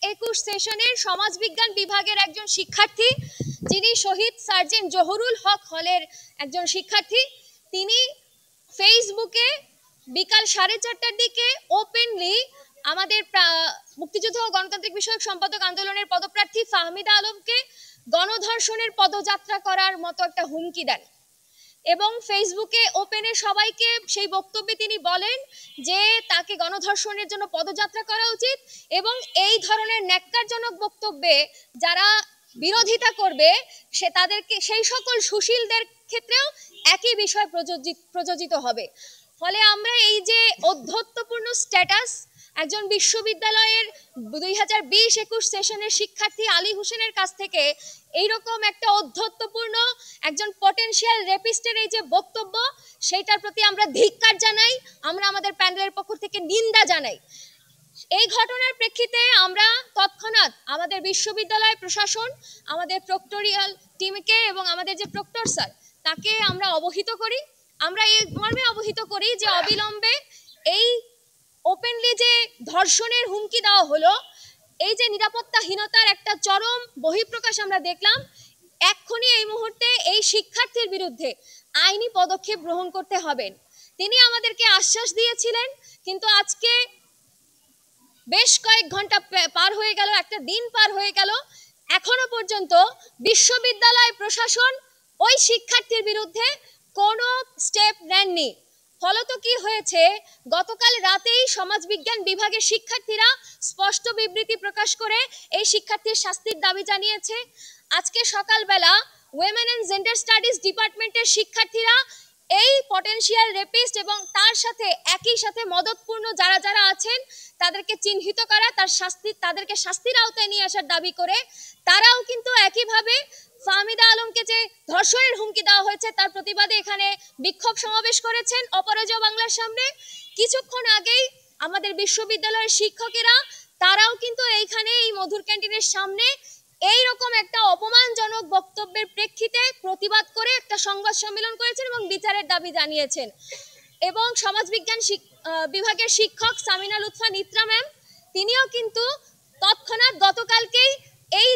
2021 সেশনের সমাজবিজ্ঞান বিভাগের একজন শিক্ষার্থী, যিনি শহীদ সার্জেন্ট জহুরুল হক হলের একজন শিক্ষার্থী, তিনি ফেসবুকে বিকাল 4:30টার দিকে ওপেনলি আমাদের মুক্তিযুদ্ধ ও গণতান্ত্রিক বিষয়ক সম্পাদক আন্দোলনের পদপ্রার্থী ফাহমিদা আলমকে গণধর্ষণের পদযাত্রা করার মতো একটা হুমকি দেন এবং ফেসবুকে ওপেনে সবাইকে সেই বক্তব্যে তিনি বলেন যে তাকে গণধর্ষণের জন্য পদযাত্রা করা উচিত এবং এই ধরনের ন্যাক্কারজনক বক্তব্যে যারা বিরোধিতা করবে তাদেরকে সেই সকল সুশীলদের ক্ষেত্রেও একই বিষয় প্রযোজিত হবে। ফলে আমরা এই যে অধ্যত্বপূর্ণ স্ট্যাটাস একজন বিশ্ববিদ্যালয়ের 2020-21 সেশনের শিক্ষার্থী আলী হোসেনের কাছ থেকে এইরকম একটা অধ্যত্বপূর্ণ একজন পটেনশিয়াল রেপিস্টের এই যে বক্তব্য, সেইটার প্রতি আমরা ধিক্কার জানাই, আমরা আমাদের প্যানেলের পক্ষ থেকে নিন্দা জানাই। এই ঘটনার প্রেক্ষিতে আমরা তৎক্ষণাৎ আমাদের বিশ্ববিদ্যালয় প্রশাসন, আমাদের প্রক্টরিয়াল টিমকে এবং আমাদের যে প্রক্টর স্যার তাকে আমরা অবহিত করি। আমরা এই মর্মে অবহিত করি যে অবিলম্বে এই ওপেনলি যে ধর্ষণের হুমকি দেওয়া হলো, এই যে নিরাপত্তাহীনতার একটা চরম বহিঃপ্রকাশ আমরা দেখলাম, এক্ষুনি এই মুহূর্তে এই শিক্ষার্থীর বিরুদ্ধে আইনি পদক্ষেপ গ্রহণ করতে হবে। তিনি আমাদেরকে আশ্বাস দিয়েছিলেন, কিন্তু আজকে বেশ কয়েক ঘন্টা পার হয়ে গেল, একটা দিন পার হয়ে গেল, এখনো পর্যন্ত বিশ্ববিদ্যালয় প্রশাসন ওই শিক্ষার্থীর বিরুদ্ধে কোনো স্টেপ নেননি। ফলত কি হয়েছে, গতকাল রাতেই সমাজবিজ্ঞান বিভাগের শিক্ষার্থীরা স্পষ্ট বিবৃতি প্রকাশ করে এই শিক্ষার্থীর শাস্তির দাবি জানিয়েছে। আজকে সকালবেলা ওয়েমেন অ্যান্ড জেন্ডার স্টাডিজ ডিপার্টমেন্টের শিক্ষার্থীরা এই পটেনশিয়াল রেপিস্ট এবং তার সাথে একই সাথে মদতপূর্ণ যারা যারা আছেন তাদেরকে চিহ্নিত করা, তাদেরকে শাস্তির আওতায় নিয়ে আসার দাবি করে তারাও কিন্তু একইভাবে ফাহমিদা আলমকে যে ধর্ষণের হুমকি দেওয়া হয়েছে তার প্রতিবাদে এখানে বিক্ষোভ সমাবেশ করেছেন অপরাজেয় বাংলার সামনে। কিছুক্ষণ আগেই আমাদের বিশ্ববিদ্যালয়ের শিক্ষকেরা তারাও কিন্তু এইখানে এই মধুর ক্যান্টিনের সামনে এইরকম একটা অপমানজনক বক্তব্যের প্রেক্ষিতে প্রতিবাদ করে একটা সংবাদ সম্মেলন করেছেন এবং বিচারের দাবি জানিয়েছেন। এবং সমাজবিজ্ঞান বিভাগের শিক্ষক সামিনা লুৎফা নিত্রা ম্যাম, তিনিও কিন্তু তৎক্ষণাৎ গতকালকেই এই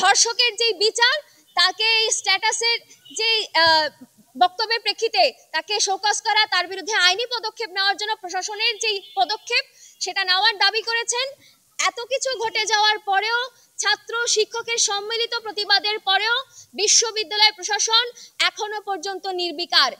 ধর্ষকের যে বিচার, তাকে এই স্ট্যাটাসের যে বক্তব্যের প্রেক্ষিতে তাকে শোকজ করা, তার বিরুদ্ধে আইনি পদক্ষেপ নেওয়ার জন্য প্রশাসনের যেই পদক্ষেপ সেটা নেওয়ার দাবি করেছেন। এত কিছু ঘটে যাওয়ার পরেও, ছাত্র শিক্ষকের সম্মিলিত প্রতিবাদের পরেও বিশ্ববিদ্যালয় প্রশাসন এখনো পর্যন্ত নির্বিকার।